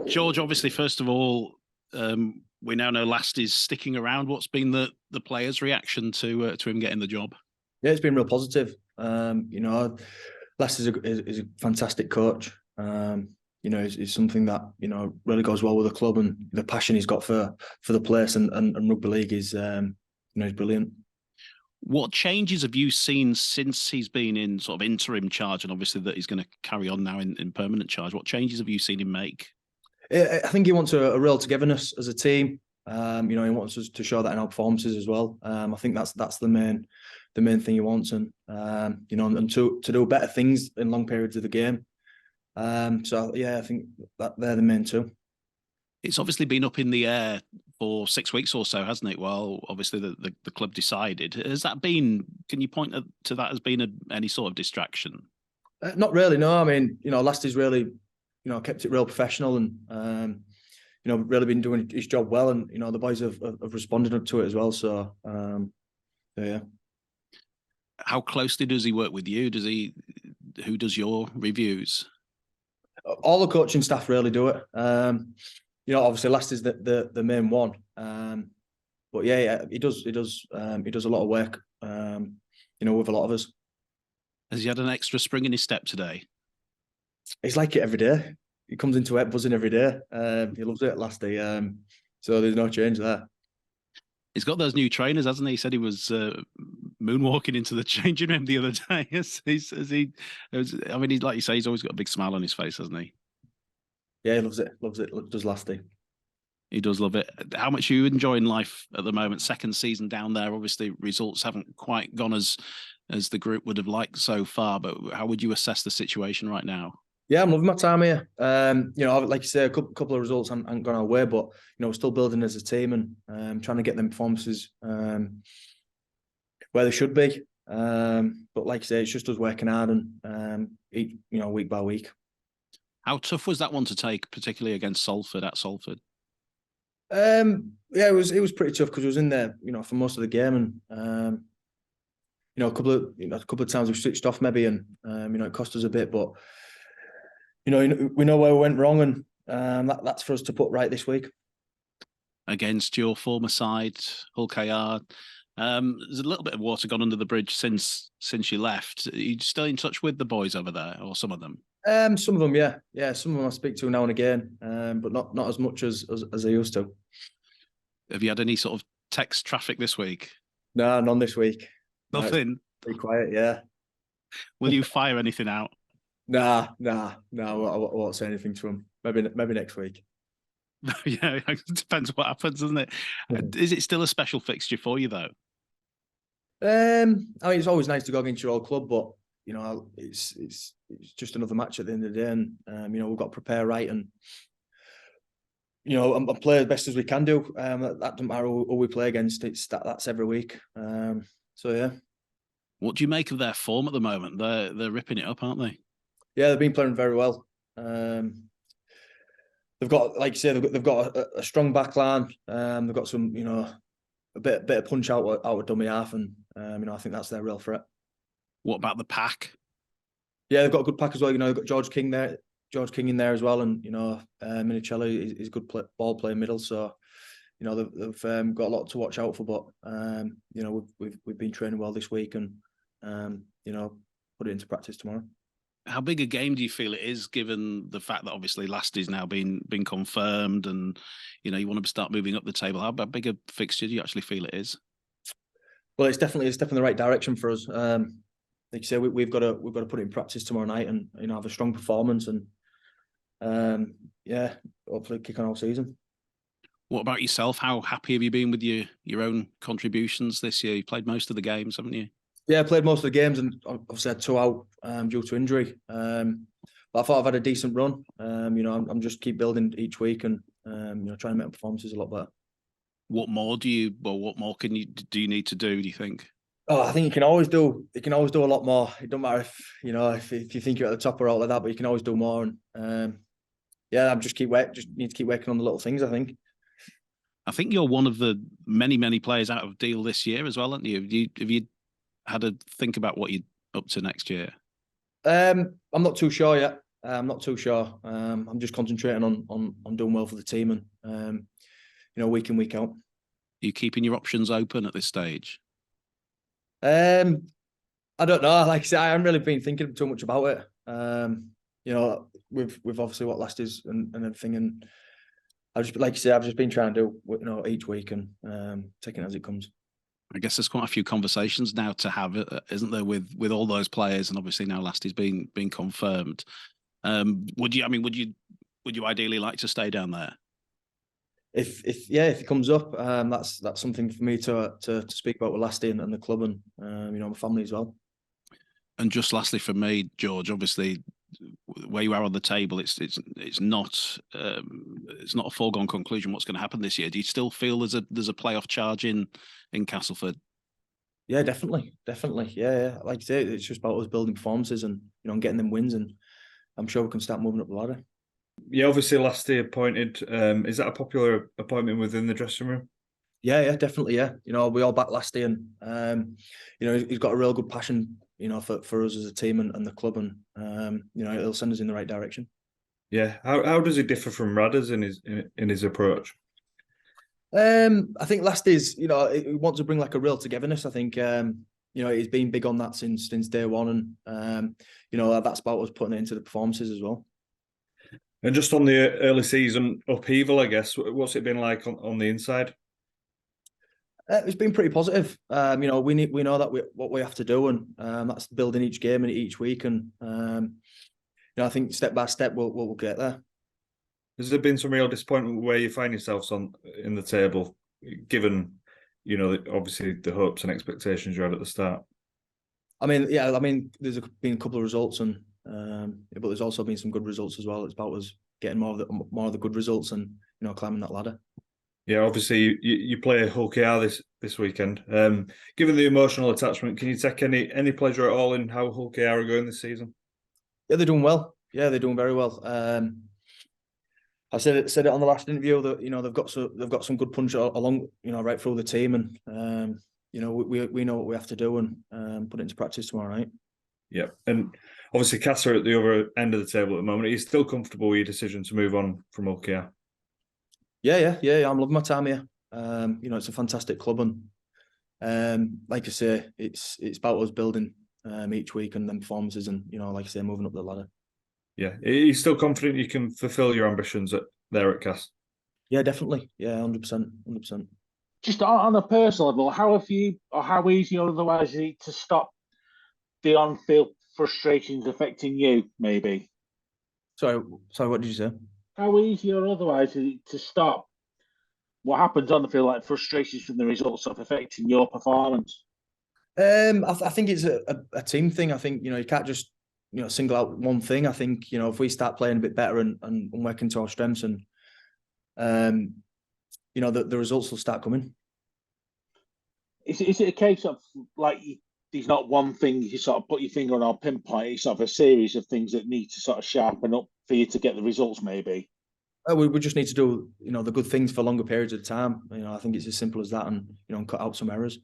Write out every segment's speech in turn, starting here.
George, obviously, first of all, we now know Last is sticking around. What's been the players' reaction to him getting the job? Yeah, it's been real positive. Les is a fantastic coach. Is something that really goes well with the club, and the passion he's got for the place and rugby league is is brilliant. What changes have you seen since he's been in sort of interim charge, and obviously that he's going to carry on now in permanent charge? What changes have you seen him make? I think he wants a real togetherness as a team. He wants us to show that in our performances as well. I think that's the main thing he wants, and and to do better things in long periods of the game. So yeah, I think that they're the main two. It's obviously been up in the air for 6 weeks or so, hasn't it? Well, obviously the club decided. Has that been? Can you point to that as being any sort of distraction? Not really. No, I mean, Last is really, kept it real professional and really been doing his job well, and the boys have responded to it as well. So yeah. How closely does he work with you? Who does your reviews? All the coaching staff really do it. Obviously Last is the main one. But yeah, he does a lot of work. With a lot of us. Has he had an extra spring in his step today? He's like it every day. He comes into it buzzing every day. He loves it, Lasty. So there's no change there. He's got those new trainers, hasn't he? He said he was moonwalking into the changing room the other day. I mean, like you say, he's always got a big smile on his face, hasn't he? Yeah, he loves it. Does Lasty. He does love it. How much are you enjoying life at the moment? Second season down there. Obviously, results haven't quite gone as the group would have liked so far. But how would you assess the situation right now? Yeah, I'm loving my time here. Like you say, a couple of results haven't gone our way, but we're still building as a team and trying to get them performances where they should be. But like you say, it's just us working hard and week by week. How tough was that one to take, particularly against Salford at Salford? Yeah, it was pretty tough because I was in there, for most of the game, and a couple of times we switched off maybe, and it cost us a bit, but we know where we went wrong, and that's for us to put right this week. Against your former side, Hull KR, there's a little bit of water gone under the bridge since you left. Are you still in touch with the boys over there, or some of them? Some of them, yeah. Some of them I speak to now and again, but not as much as I used to. Have you had any sort of text traffic this week? No, none this week. Nothing. Pretty quiet, yeah. Will you fire anything out? Nah. I won't say anything to them. Maybe next week. Yeah, it depends what happens, doesn't it? Is it still a special fixture for you though? I mean, it's always nice to go against your old club, but it's just another match at the end of the day, and we've got to prepare right and and play as best as we can do. That doesn't matter who we play against. That's every week. So yeah. What do you make of their form at the moment? They're ripping it up, aren't they? Yeah, they've been playing very well. They've got, like you say, they've got a strong back line. They've got some, a bit of punch out of dummy half, and I think that's their real threat. What about the pack? Yeah, they've got a good pack as well. They've got George King in there as well, and Minicelli is good ball playing middle. So they've got a lot to watch out for. But we've been training well this week, and put it into practice tomorrow. How big a game do you feel it is, given the fact that obviously Last is now been confirmed, and you want to start moving up the table? How big a fixture do you actually feel it is? Well, it's definitely the right direction for us. Like you say, we've got to put it in practice tomorrow night, and have a strong performance, and hopefully kick on all season. What about yourself? How happy have you been with your own contributions this year? You played most of the games, haven't you? Yeah, I played most of the games, and obviously had 2 out due to injury. But I thought I've had a decent run. I'm just keep building each week, and trying to make performances a lot better. What more do you need to do you think? Oh, I think you can always do a lot more. It don't matter if you think you're at the top or out like that, but you can always do more. And I'm just need to keep working on the little things, I think. I think you're one of the many players out of deal this year as well, aren't you? Have you had a think about what you're up to next year? I'm not too sure yet. I'm not too sure. I'm just concentrating on doing well for the team and week in, week out. Are you keeping your options open at this stage? I don't know. Like I said, I haven't really been thinking too much about it. We've obviously what last is and everything, and I just, like you say, I've just been trying to do each week and taking it as it comes. I guess there's quite a few conversations now to have, isn't there, with all those players, and obviously now Lasty's been confirmed. Would you ideally like to stay down there? If it comes up, that's something for me to speak about with Lasty and the club and my family as well. And just lastly for me, George, obviously where you are on the table, it's not a foregone conclusion what's going to happen this year. Do you still feel there's a playoff charge in Castleford? Yeah, definitely. Yeah. Like you say, it's just about us building performances and getting them wins, and I'm sure we can start moving up the ladder. Yeah, obviously Lasty appointed. Is that a popular appointment within the dressing room? Yeah, definitely. Yeah, we all back Lasty, and he's got a real good passion, for us as a team and the club, and it'll send us in the right direction. Yeah. How does he differ from Radders in his approach? I think Lasty's, he wants to bring like a real togetherness. I think he's been big on that since day one, and that's about us putting it into the performances as well. And just on the early season upheaval, I guess, what's it been like on the inside? It's been pretty positive. We know that what we have to do, and that's building each game and each week. And I think step by step we'll get there. Has there been some real disappointment where you find yourselves in the table, given obviously the hopes and expectations you had at the start? There's been a couple of results, and but there's also been some good results as well. It's about us getting more of the good results and climbing that ladder. Yeah, obviously you play Hull KR this weekend. Given the emotional attachment, can you take any pleasure at all in how Hull KR are going this season? Yeah, they're doing well. Yeah, they're doing very well. I said it on the last interview that they've got some good punch along right through the team, and we know what we have to do and put it into practice tomorrow night. Yeah, and obviously Cass are at the other end of the table at the moment. Are you still comfortable with your decision to move on from Hull KR? Yeah. I'm loving my time here. It's a fantastic club, and like I say, it's about us building each week and then performances, and like I say, moving up the ladder. Yeah, are you still confident you can fulfil your ambitions there at Cass? Yeah, definitely. Yeah, 100%. Just on a personal level, how easy or otherwise is it to stop the on-field frustrations affecting you? Maybe. Sorry. What did you say? How easy or otherwise is it to stop what happens on the field, like frustrations from the results of affecting your performance? I think it's a team thing. I think you can't just single out one thing. I think if we start playing a bit better and working to our strengths, and the results will start coming. Is it a case of like there's not one thing you sort of put your finger on or pinpoint? It's sort of a series of things that need to sort of sharpen up for you to get the results, maybe. We just need to do the good things for longer periods of time. I think it's as simple as that, and cut out some errors.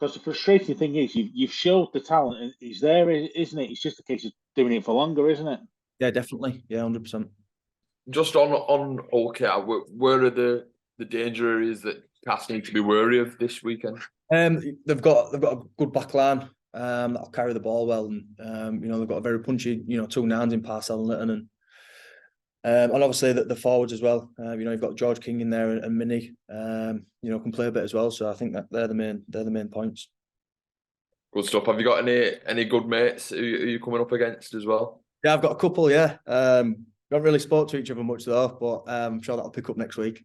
Because the frustrating thing is you've showed the talent and is there, isn't it? It's just a case of doing it for longer, isn't it? Yeah, definitely. Yeah, 100%. Just on OK, where are the danger areas that Cass need to be wary of this weekend? They've got a good back line that'll carry the ball well, and they've got a very punchy two nines in Parcell and Litton, and obviously the forwards as well. You've got George King in there and Minnie, can play a bit as well. So I think that they're the main points. Good stuff. Have you got any good mates who you coming up against as well? Yeah, I've got a couple. Yeah, we haven't really spoke to each other much though, but I'm sure that'll pick up next week.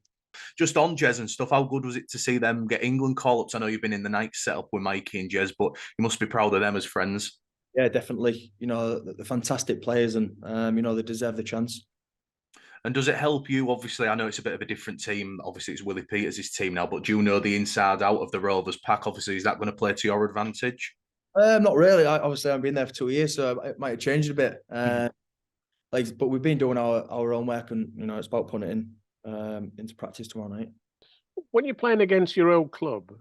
Just on Jez and stuff, how good was it to see them get England call-ups? I know you've been in the night set up with Mikey and Jez, but you must be proud of them as friends. Yeah, definitely. They're fantastic players, and they deserve the chance. And does it help you? Obviously, I know it's a bit of a different team. Obviously, it's Willie Peters' team now, but do you know the inside out of the Rovers pack? Obviously, is that going to play to your advantage? Not really. Obviously, I've been there for 2 years, so it might have changed a bit. But we've been doing our own work, and it's about putting it into practice tomorrow night. When you're playing against your old club,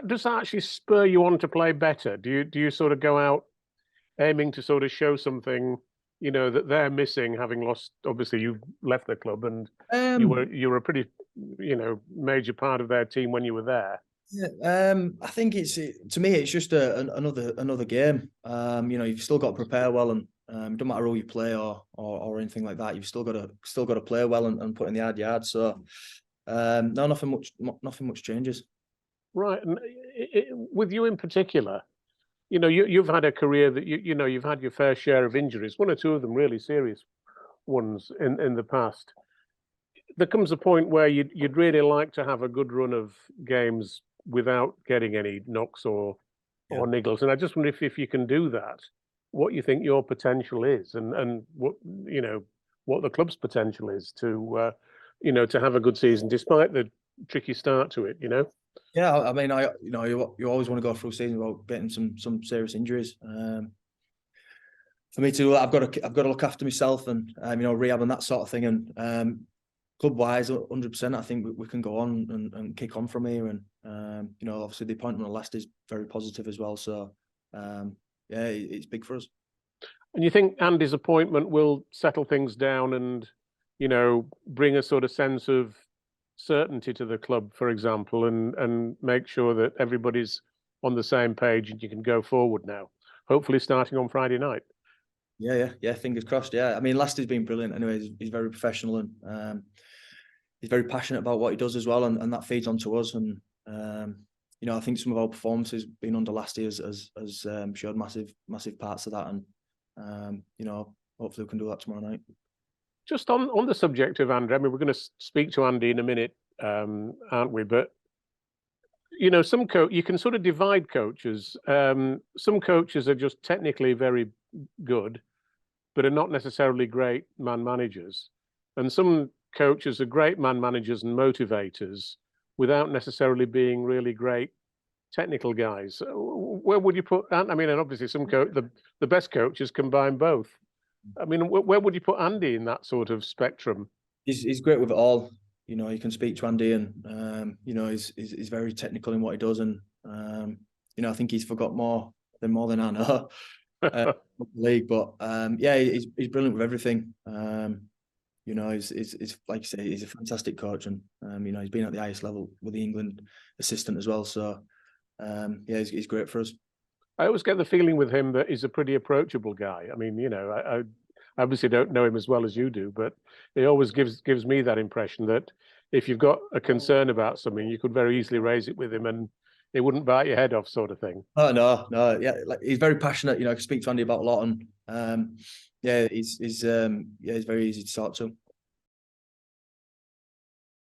does that actually spur you on to play better? Do you sort of go out aiming to sort of show something you know, that they're missing, having lost? Obviously, you left the club, and you were a pretty, you know, major part of their team when you were there. Yeah, I think to me it's just another game. You know, you've still got to prepare well, and it don't matter who you play or anything like that. You've still got to play well and put in the hard yard. So no, nothing much changes. Right, and with you in particular, you know, you've had a career that you know you've had your fair share of injuries, one or two of them really serious ones in the past. There comes a point where you'd really like to have a good run of games without getting any knocks or niggles, and I just wonder if you can do that, what you think your potential is, and what, you know, what the club's potential is to you know, to have a good season despite the tricky start to it, you know. Yeah, I mean, you know, you always want to go through a season without getting some serious injuries. For me to, I've got to look after myself and you know, rehab and that sort of thing. And club wise, 100%, I think we can go on and kick on from here. And you know, obviously the appointment of Leicester is very positive as well. So yeah, it's big for us. And you think Andy's appointment will settle things down and, you know, bring a sort of sense of certainty to the club, for example, and make sure that everybody's on the same page and you can go forward now, hopefully starting on Friday night? Yeah. Fingers crossed. Yeah, I mean, Leicester's been brilliant. Anyway, he's very professional and he's very passionate about what he does as well, and that feeds onto us. And you know, I think some of our performances being under last year has showed massive parts of that. And you know, hopefully we can do that tomorrow night. Just on the subject of Andy, I mean, we're going to speak to Andy in a minute, aren't we? But you know, you can sort of divide coaches. Some coaches are just technically very good, but are not necessarily great man managers. And some coaches are great man managers and motivators without necessarily being really great technical guys. Where would you put? I mean, and obviously the best coaches combine both. I mean, where would you put Andy in that sort of spectrum? He's great with it all. You know, you can speak to Andy, and you know, he's very technical in what he does, and you know, I think he's forgot more than I know. League, but yeah, he's brilliant with everything. You know, he's like you say, he's a fantastic coach, and you know, he's been at the highest level with the England assistant as well. So yeah, he's great for us. I always get the feeling with him that he's a pretty approachable guy. I mean, you know, I obviously don't know him as well as you do, but he always gives me that impression that if you've got a concern about something, you could very easily raise it with him and it wouldn't bite your head off, sort of thing. Oh no, yeah, like he's very passionate. You know, I can speak to Andy about a lot, and yeah, he's very easy to talk to.